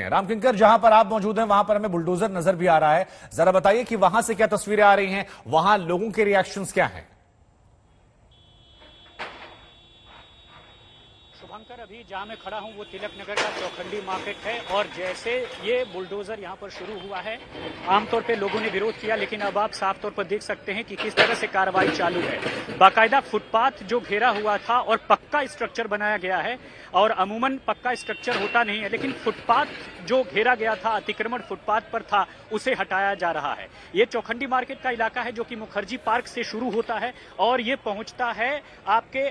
हैं। रामकिंकर, जहां पर आप मौजूद हैं वहां पर हमें बुलडोजर नजर भी आ रहा है, जरा बताइए कि वहां से क्या तस्वीरें आ रही हैं, वहां लोगों के रिएक्शंस क्या हैं? शुभंकर, अभी जहां मैं खड़ा हूं वो तिलक नगर का चौखंडी मार्केट है और जैसे ये बुलडोजर यहां पर शुरू हुआ है, आमतौर पे लोगों ने विरोध किया, लेकिन अब आप साफ तौर पर देख सकते हैं कि किस तरह से कार्रवाई चालू है। बाकायदा फुटपाथ जो घेरा हुआ था और पक्का स्ट्रक्चर बनाया गया है, और अमूमन पक्का स्ट्रक्चर होता नहीं है, लेकिन फुटपाथ जो घेरा गया था, अतिक्रमण फुटपाथ पर था, उसे हटाया जा रहा है। ये चौखंडी मार्केट का इलाका है जो कि मुखर्जी पार्क से शुरू होता है और ये पहुंचता है आपके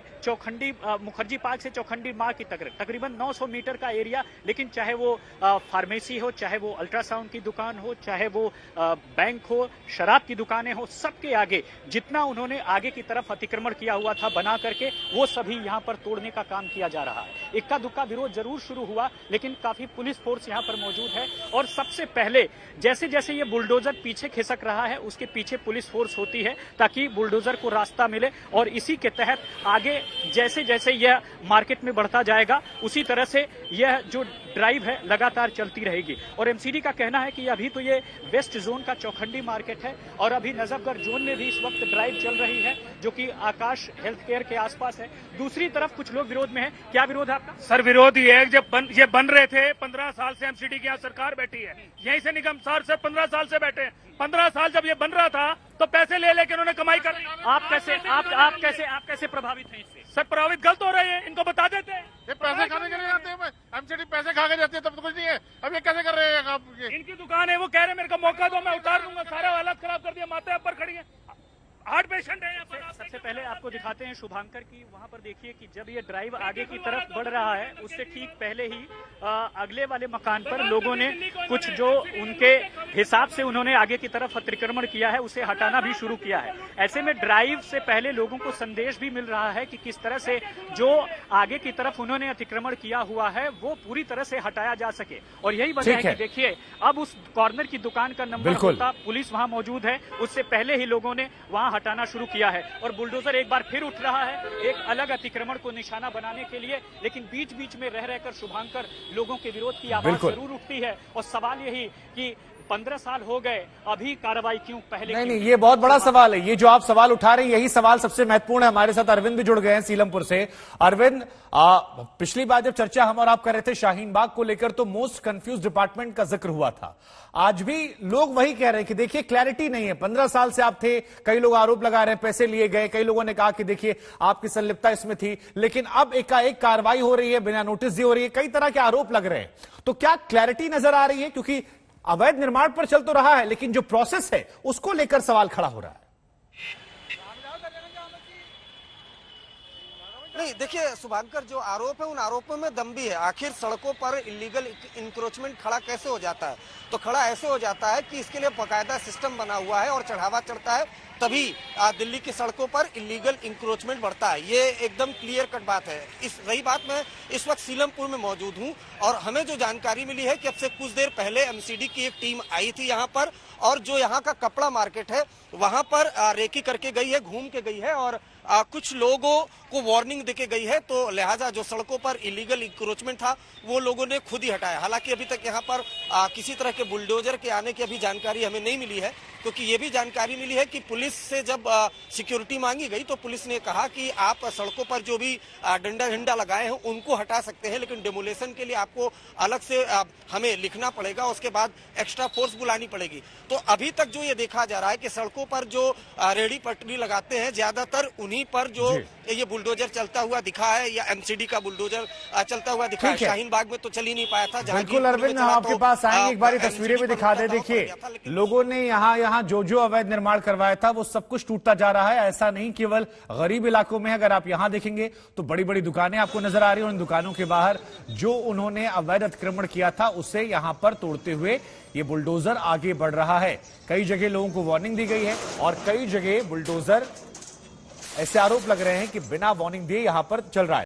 मुखर्जी पार्क से चौखंडी मार्ग की तकरीबन 900 मीटर का एरिया। लेकिन चाहे वो फार्मेसी हो, चाहे वो अल्ट्रासाउंड की दुकान हो, चाहे वो बैंक हो, शराब की दुकानें हो, सबके आगे जितना उन्होंने आगे की तरफ अतिक्रमण किया हुआ था बना करके, वो सभी यहां पर तोड़ने का काम किया जा रहा है। इक्का दुक्का विरोध जरूर शुरू हुआ, लेकिन काफी पुलिस फोर्स यहां पर मौजूद है और सबसे पहले जैसे जैसे ये बुलडोजर पीछे खिसक रहा है, उसके पीछे पुलिस फोर्स होती है ताकि बुलडोजर को रास्ता मिले, और इसी के तहत आगे जैसे जैसे यह मार्केट में बढ़ता जाएगा, उसी तरह से यह जो ड्राइव है लगातार चलती रहेगी। और एमसीडी का कहना है कि अभी तो ये वेस्ट जोन का चौखंडी मार्केट है और अभी नजफगढ़ जोन में भी इस वक्त ड्राइव चल रही है, जो कि आकाश हेल्थ केयर के आसपास है। दूसरी तरफ कुछ लोग विरोध में है। क्या विरोध है आपका? सर, विरोध ये है, जब ये बन रहे थे 15 साल से एमसीडी की यहाँ सरकार बैठी है, यहीं से निगम सर से 15 साल से बैठे हैं। 15 साल जब ये बन रहा था तो पैसे ले लेके उन्होंने कमाई कर ली। आप कैसे प्रभावित हैं इससे? सर, प्रभावित गलत हो रहे हैं, इनको बता देते हैं। ये पैसे खाने के लिए जाते हैं, एमसीडी पैसे खा के जाते हैं, तब तो कुछ नहीं है। अब ये कैसे कर रहे हैं आप? इनकी दुकान है, वो कह रहे हैं मेरे को मौका दो, मैं उतार दूंगा। सारा हालात खराब कर दिया, माते पर खड़ी है, हार्ट पेशेंट है यहाँ पर। सबसे पहले आपको दिखाते हैं शुभांकर की, वहां पर देखिए कि जब ये ड्राइव आगे की तरफ बढ़ रहा है, उससे ठीक पहले ही अगले वाले मकान पर लोगों ने कुछ जो उनके हिसाब से उन्होंने आगे की तरफ अतिक्रमण किया है, उसे हटाना भी शुरू किया है। ऐसे में ड्राइव से पहले लोगों को संदेश भी मिल रहा है कि किस तरह से जो आगे की तरफ उन्होंने अतिक्रमण किया हुआ है वो पूरी तरह से हटाया जा सके। और यही वजह है कि देखिए, अब उस कॉर्नर की दुकान का नंबर होता, पुलिस वहां मौजूद है, उससे पहले ही लोगों ने वहां हटाना शुरू किया है और बुलडोजर एक बार फिर उठ रहा है एक अलग अतिक्रमण को निशाना बनाने के लिए। लेकिन बीच बीच में रह रहकर शुभांकर लोगों के विरोध की आवाज जरूर उठती है और सवाल यही कि 15 साल हो गए, अभी कार्रवाई क्यों पहले? नहीं, ये बहुत बड़ा सवाल है। ये जो आप सवाल उठा रहे हैं, यही सवाल सबसे महत्वपूर्ण है। हमारे साथ अरविंद भी जुड़ गए हैं सीलमपुर से। अरविंद, पिछली बार जब चर्चा हम और आप कर रहे थे शाहीन बाग को लेकर, तो मोस्ट कंफ्यूज डिपार्टमेंट का जिक्र हुआ था। आज भी लोग वही कह रहे हैं कि देखिए क्लैरिटी नहीं है। 15 साल से आप थे, कई लोग आरोप लगा रहे हैं पैसे लिए गए, कई लोगों ने कहा कि देखिए आपकी संलिप्तता इसमें थी, लेकिन अब एकाएक कार्रवाई हो रही है, बिना नोटिस दिए हो रही है, कई तरह के आरोप लग रहे हैं। तो क्या क्लैरिटी नजर आ रही है? क्योंकि अवैध निर्माण पर चल तो रहा है, लेकिन जो प्रोसेस है उसको लेकर सवाल खड़ा हो रहा है। नहीं, देखिए शुभांकर, जो आरोप है उन आरोपों में दम भी है। आखिर सड़कों पर इलीगल इंक्रोचमेंट खड़ा कैसे हो जाता है? तो खड़ा ऐसे हो जाता है कि इसके लिए बाकायदा सिस्टम बना हुआ है और चढ़ावा चढ़ता है, तभी दिल्ली की सड़कों पर इलीगल इंक्रोचमेंट बढ़ता है। ये एकदम क्लियर कट बात है। रही बात, मैं इस वक्त सीलमपुर में मौजूद हूँ और हमें जो जानकारी मिली है कि अब से कुछ देर पहले एमसीडी की एक टीम आई थी यहाँ पर, और जो यहाँ का कपड़ा मार्केट है वहां पर रेकी करके गई है, घूम के गई है और कुछ लोगों को वार्निंग देके गई है। तो लिहाजा जो सड़कों पर इलीगल इंक्रोचमेंट था वो लोगों ने खुद ही हटाया। हालांकि अभी तक यहाँ पर किसी तरह के बुलडोजर के आने की अभी जानकारी हमें नहीं मिली है, क्योंकि ये भी जानकारी मिली है कि पुलिस से जब सिक्योरिटी मांगी गई तो पुलिस ने कहा कि आप सड़कों पर जो भी डंडा झंडा लगाए हैं उनको हटा सकते हैं, लेकिन डेमोलेशन के लिए आपको अलग से हमें लिखना पड़ेगा, उसके बाद एक्स्ट्रा फोर्स बुलानी पड़ेगी। तो अभी तक जो ये देखा जा रहा है कि सड़कों पर जो रेडी पटरी लगाते हैं, ज्यादातर उन्हीं पर जो ये बुलडोजर चलता हुआ दिखा है या एमसीडी का बुलडोजर चलता हुआ दिखा है। शाहीन बाग में तो चल ही नहीं पाया था। बिल्कुल अरविंद, हम आपके पास आएंगे, एक बार तस्वीरें भी दिखा दे। देखिए, लोगों ने यहाँ जो अवैध निर्माण करवाया था वो सब कुछ टूटता जा रहा है। ऐसा नहीं केवल गरीब इलाकों में, अगर आप यहां देखेंगे तो बड़ी बड़ी दुकानें आपको नजर आ रही है, उन दुकानों के बाहर जो उन्होंने अवैध अतिक्रमण किया था उसे यहां पर तोड़ते हुए ये बुलडोजर आगे बढ़ रहा है। कई जगह लोगों को वार्निंग दी गई है और कई जगह बुलडोजर, ऐसे आरोप लग रहे हैं कि बिना वार्निंग दिए यहां पर चल रहा है।